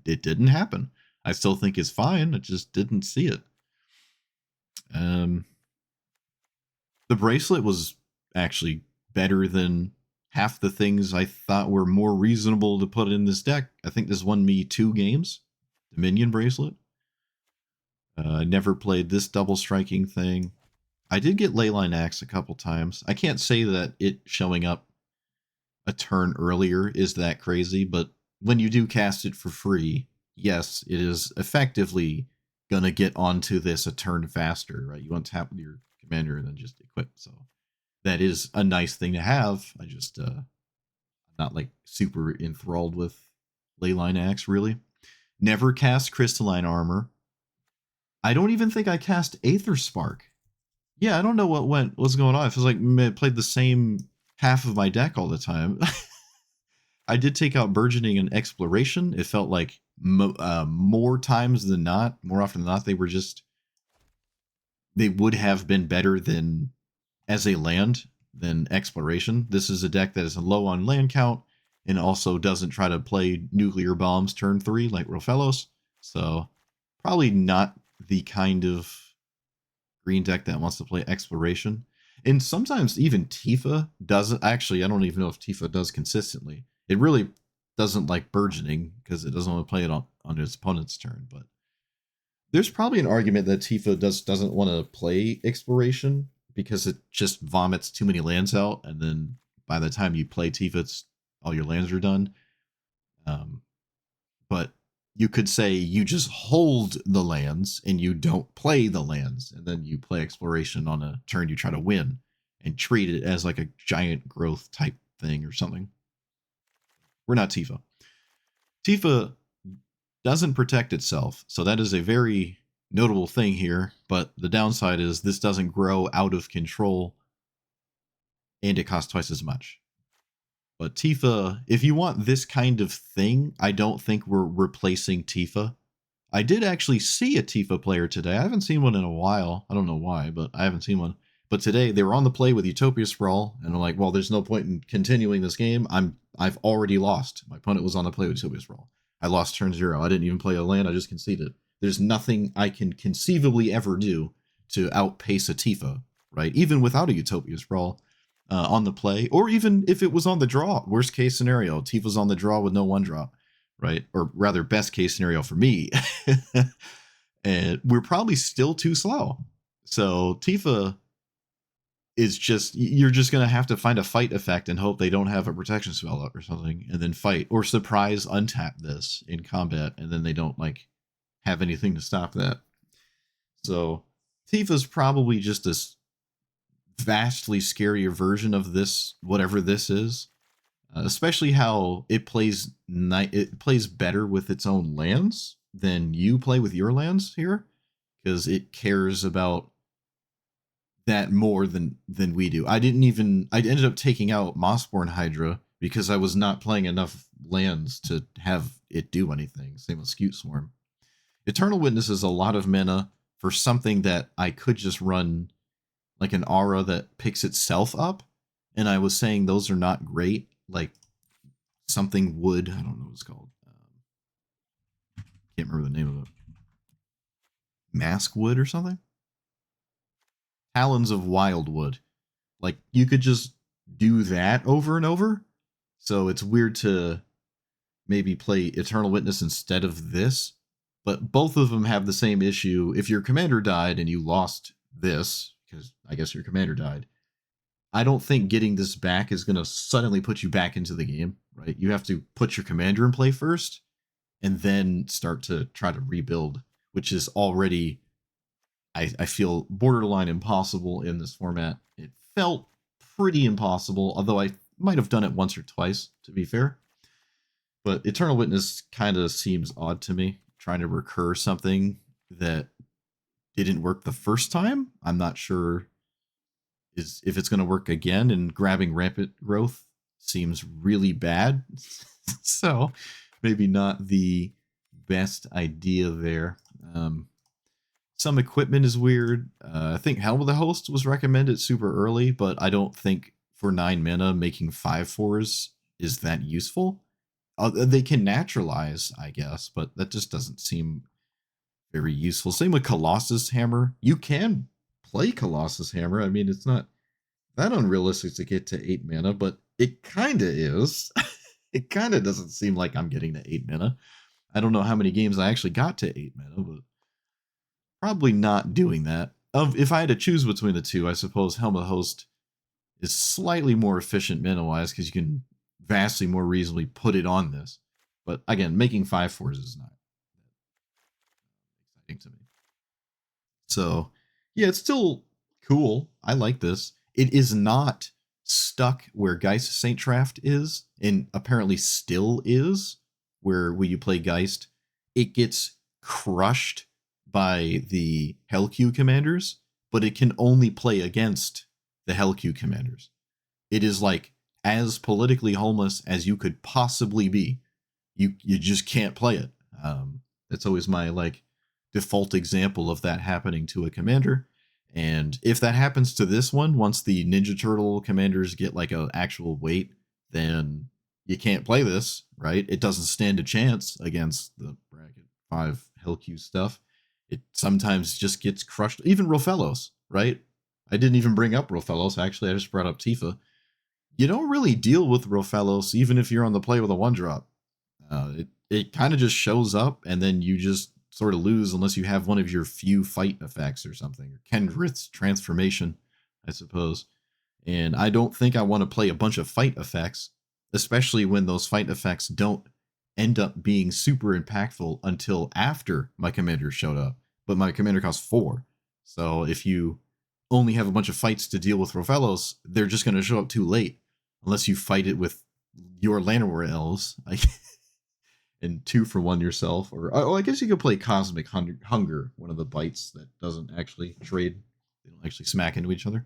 It didn't happen. I still think it's fine. I just didn't see it. The bracelet was actually better than half the things I thought were more reasonable to put in this deck. I think this won me 2 games. Dominion bracelet. I never played this double striking thing. I did get Leyline Axe a couple times. I can't say that it showing up a turn earlier is that crazy, but when you do cast it for free, yes, it is effectively gonna get onto this a turn faster, right? You untap with your commander and then just equip. So that is a nice thing to have. I just not like super enthralled with Leyline Axe, really. Never cast Crystalline Armor. I don't even think I cast Aether Spark. Yeah, I don't know what's going on. It feels like I played the same half of my deck all the time. I did take out Burgeoning and Exploration. It felt like more times than not, more often than not, they would have been better than as a land than Exploration. This is a deck that is low on land count and also doesn't try to play Nuclear Bombs turn 3 like Rofellos. So probably not the kind of green deck that wants to play Exploration. And sometimes even Tifa doesn't. Actually, I don't even know if Tifa does consistently. It really doesn't like Burgeoning because it doesn't want to play it on its opponent's turn. But There's probably an argument that Tifa doesn't want to play exploration because it just vomits too many lands out, and then by the time you play Tifa, all your lands are done. Um, but you could say you just hold the lands and you don't play the lands, and then you play exploration on a turn you try to win, and treat it as like a giant growth type thing or something. We're not Tifa. Tifa doesn't protect itself, so that is a very notable thing here, but the downside is this doesn't grow out of control and it costs twice as much. But Tifa, if you want this kind of thing, I don't think we're replacing Tifa. I did actually see a Tifa player today. I haven't seen one in a while. I don't know why, but I haven't seen one. But today they were on the play with Utopia Sprawl, and I'm like, well, there's no point in continuing this game. I've already lost. My opponent was on the play with Utopia Sprawl. I lost turn 0. I didn't even play a land. I just conceded. There's nothing I can conceivably ever do to outpace a Tifa, right? Even without a Utopia Sprawl on the play, or even if it was on the draw. Worst case scenario, Tifa's on the draw with no 1-drop, right? Or rather, best case scenario for me. And we're probably still too slow. So Tifa is just, you're just going to have to find a fight effect and hope they don't have a protection spell up or something, and then fight, or surprise untap this in combat, and then they don't like have anything to stop that. So Tifa's probably just this vastly scarier version of this, whatever this is, especially how it plays better with its own lands than you play with your lands here, because it cares about that more than we do. I ended up taking out Mossborn Hydra because I was not playing enough lands to have it do anything. Same with Scute Swarm. Eternal Witness is a lot of mana for something that I could just run like an aura that picks itself up, and I was saying those are not great. Like something wood, I don't know what it's called. Can't remember the name of it. Mask Wood or something? Talons of Wildwood. Like you could just do that over and over. So it's weird to maybe play Eternal Witness instead of this. But both of them have the same issue. If your commander died and you lost this, because I guess your commander died, I don't think getting this back is going to suddenly put you back into the game, right? You have to put your commander in play first and then start to try to rebuild, which is already, I feel, borderline impossible in this format. It felt pretty impossible, although I might have done it once or twice, to be fair. But Eternal Witness kind of seems odd to me, trying to recur something that didn't work the first time. I'm not sure if it's going to work again, and grabbing rampant growth seems really bad. So maybe not the best idea there. Some equipment is weird. I think Helm of the Host was recommended super early, but I don't think for 9 mana making 5/4s is that useful. They can naturalize, I guess, but that just doesn't seem very useful. Same with Colossus Hammer. You can play Colossus Hammer. I mean, it's not that unrealistic to get to 8 mana, but it kind of is. It kind of doesn't seem like I'm getting to 8 mana. I don't know how many games I actually got to 8 mana, but probably not doing that. If I had to choose between the two, I suppose Helm of the Host is slightly more efficient mana-wise because you can vastly more reasonably put it on this. But again, making 5/4s is not exciting to me. So yeah, it's still cool. I like this. It is not stuck where Geist Saint Traft is, and apparently still is, where when you play Geist, it gets crushed by the Hellq commanders, but it can only play against the Hellq commanders. It is like as politically homeless as you could possibly be. You just can't play it. That's always my like default example of that happening to a commander. And if that happens to this one, once the Ninja Turtle commanders get like an actual weight, then you can't play this, right? It doesn't stand a chance against the bracket 5 Hellq stuff. It sometimes just gets crushed. Even Rofellos, right? I didn't even bring up Rofellos. Actually, I just brought up Tifa. You don't really deal with Rofellos, even if you're on the play with a 1-drop. It kind of just shows up, and then you just sort of lose unless you have one of your few fight effects or something, or Kendrith's transformation, I suppose. And I don't think I want to play a bunch of fight effects, especially when those fight effects don't end up being super impactful until after my commander showed up. But my commander costs 4. So if you only have a bunch of fights to deal with Rofellos, they're just going to show up too late. Unless you fight it with your Llanowar elves. And 2 for 1 yourself. Or I guess you could play Cosmic Hunger, one of the bites that doesn't actually trade. They don't actually smack into each other.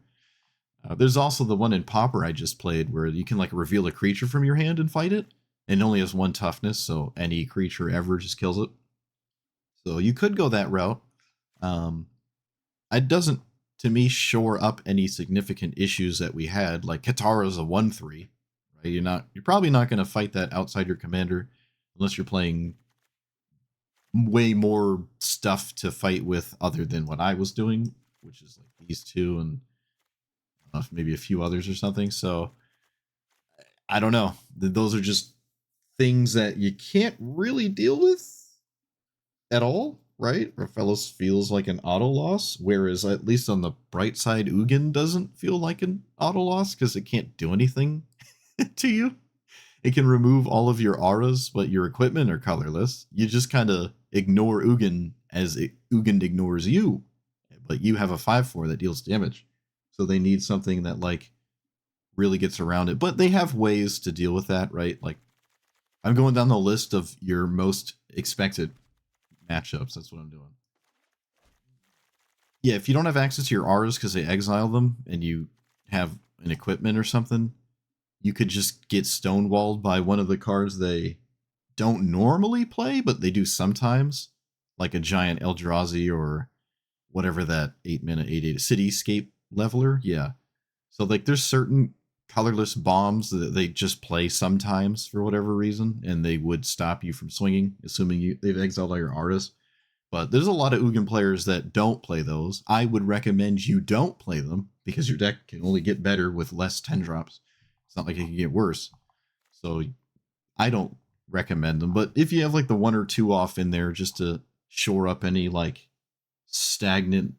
There's also the one in Pauper I just played where you can like reveal a creature from your hand and fight it. And it only has 1 toughness, so any creature ever just kills it. So you could go that route. It doesn't, to me, shore up any significant issues that we had. Like Katara's a 1/3. Right? You're probably not going to fight that outside your commander unless you're playing way more stuff to fight with other than what I was doing, which is like these 2 and maybe a few others or something. So I don't know. Those are just things that you can't really deal with at all, right? Rofellos feels like an auto loss, whereas at least on the bright side, Ugin doesn't feel like an auto loss because it can't do anything to you. It can remove all of your auras, but your equipment are colorless. You just kind of ignore Ugin as Ugin ignores you, but you have a 5/4 that deals damage. So they need something that like really gets around it. But they have ways to deal with that, right? Like I'm going down the list of your most expected matchups. That's what I'm doing. Yeah, if you don't have access to your auras because they exile them and you have an equipment or something, you could just get stonewalled by one of the cards they don't normally play, but they do sometimes, like a giant Eldrazi or whatever that 8-mana 8/8 Cityscape Leveler. Yeah. So like there's certain colorless bombs that they just play sometimes for whatever reason, and they would stop you from swinging, assuming they've exiled all your auras. But there's a lot of Ugin players that don't play those. I would recommend you don't play them because your deck can only get better with less 10 drops. It's not like it can get worse. So I don't recommend them. But if you have like the 1 or 2 off in there just to shore up any like stagnant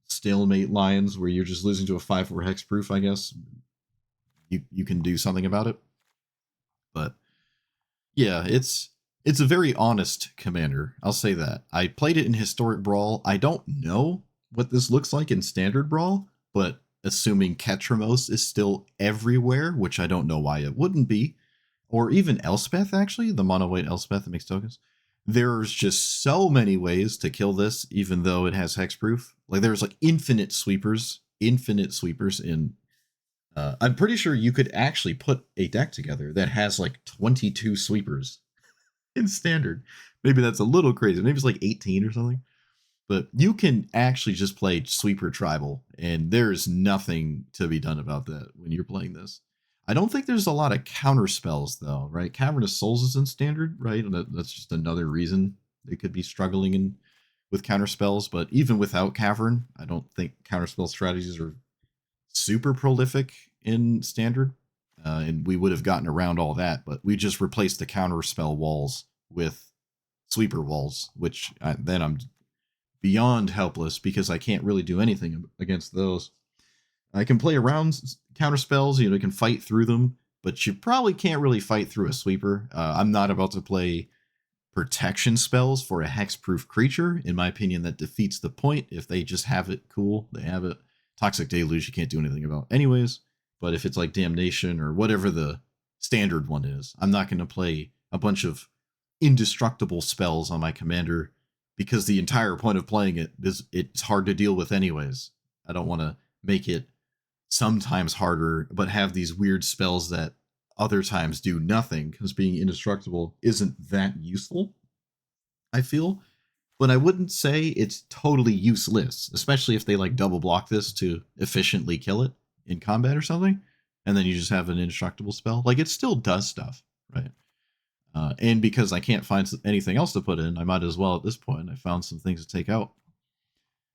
stalemate lines where you're just losing to a 5/4 hexproof, I guess you can do something about it. But yeah, it's a very honest commander. I'll say that. I played it in Historic Brawl. I don't know what this looks like in Standard Brawl, but assuming Ketramos is still everywhere, which I don't know why it wouldn't be, or even Elspeth, actually, the mono-white Elspeth that makes tokens. There's just so many ways to kill this, even though it has hexproof. Like there's like infinite sweepers in. I'm pretty sure you could actually put a deck together that has like 22 sweepers in standard. Maybe that's a little crazy. Maybe it's like 18 or something. But you can actually just play sweeper tribal, and there's nothing to be done about that when you're playing this. I don't think there's a lot of counter spells though, right? Cavernous Souls is in standard, right? And that's just another reason they could be struggling with counter spells. But even without Cavern, I don't think counter spell strategies are super prolific in standard, and we would have gotten around all that, but we just replaced the counter spell walls with sweeper walls, which then I'm beyond helpless because I can't really do anything against those. I can play around counter spells, you can fight through them, but you probably can't really fight through a sweeper. I'm not about to play protection spells for a hexproof creature. In my opinion, that defeats the point. If they just have it, cool, they have it. Toxic Deluge you can't do anything about anyways, but if it's like Damnation or whatever the standard one is, I'm not going to play a bunch of indestructible spells on my commander because the entire point of playing it is it's hard to deal with anyways. I don't want to make it sometimes harder, but have these weird spells that other times do nothing because being indestructible isn't that useful, I feel. But I wouldn't say it's totally useless, especially if they like double block this to efficiently kill it in combat or something, and then you just have an indestructible spell. Like it still does stuff, right? And because I can't find anything else to put in, I might as well at this point. I found some things to take out,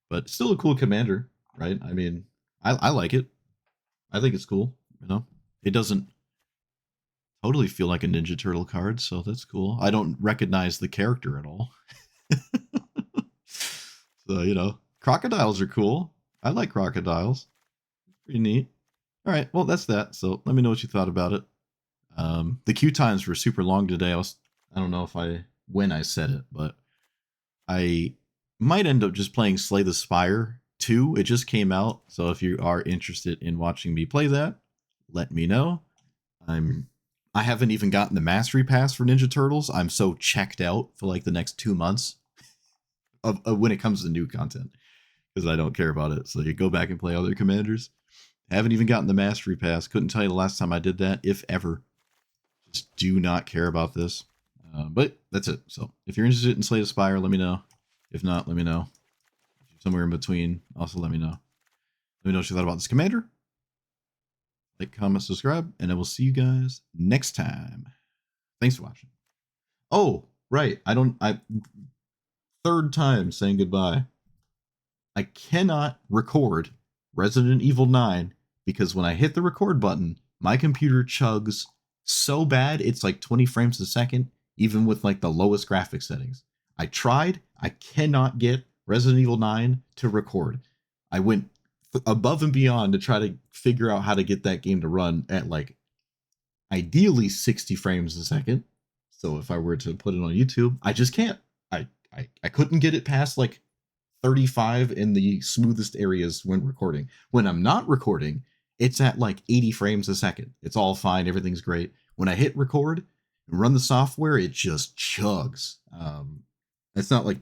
but still a cool commander, right? I mean, I like it. I think it's cool. It doesn't totally feel like a Ninja Turtle card, so that's cool. I don't recognize the character at all. So, you know, crocodiles are cool. I like crocodiles. Pretty neat. All right, well, that's that. So let me know what you thought about it. The queue times were super long today. I don't know when I said it, but I might end up just playing Slay the Spire 2. It just came out, so if you are interested in watching me play that, let me know. I haven't even gotten the mastery pass for Ninja Turtles. I'm so checked out for like the next 2 months of when it comes to new content because I don't care about it. So you go back and play other commanders. Haven't even gotten the mastery pass. Couldn't tell you the last time I did that, if ever. Just do not care about this. But that's it. So if you're interested in Slay the Spire, let me know. If not, let me know. Somewhere in between, also let me know. Let me know what you thought about this commander. Like, comment, subscribe, and I will see you guys next time. Thanks for watching. Oh, right. Third time saying goodbye. I cannot record Resident Evil 9 because when I hit the record button, my computer chugs so bad it's like 20 frames a second, even with like the lowest graphics settings. I tried. I cannot get Resident Evil 9 to record. I went above and beyond to try to figure out how to get that game to run at like ideally 60 frames a second. So if I were to put it on YouTube, I just can't. I couldn't get it past like 35 in the smoothest areas when recording. When I'm not recording, it's at like 80 frames a second. It's all fine. Everything's great. When I hit record and run the software, it just chugs. It's not like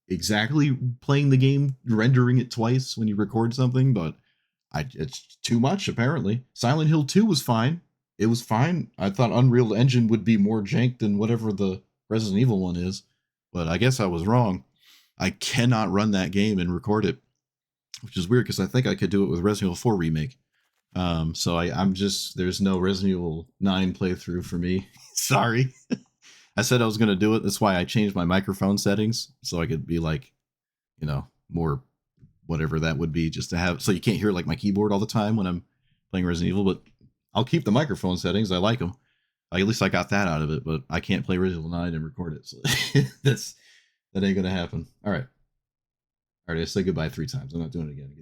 exactly playing the game, rendering it twice when you record something, but it's too much apparently. Silent Hill 2 was fine. It was fine. I thought Unreal Engine would be more jank than whatever the Resident Evil one is, but I guess I was wrong. I cannot run that game and record it, which is weird because I think I could do it with Resident Evil 4 Remake. So I'm just, there's no Resident Evil 9 playthrough for me. Sorry. I said I was going to do it. That's why I changed my microphone settings so I could be like, you know, more whatever that would be, just to have, so you can't hear like my keyboard all the time when I'm playing Resident Evil, but I'll keep the microphone settings. I like them. At least I got that out of it, but I can't play Resident Evil 9 and record it. So that ain't going to happen. All right. I say goodbye 3 times. I'm not doing it again.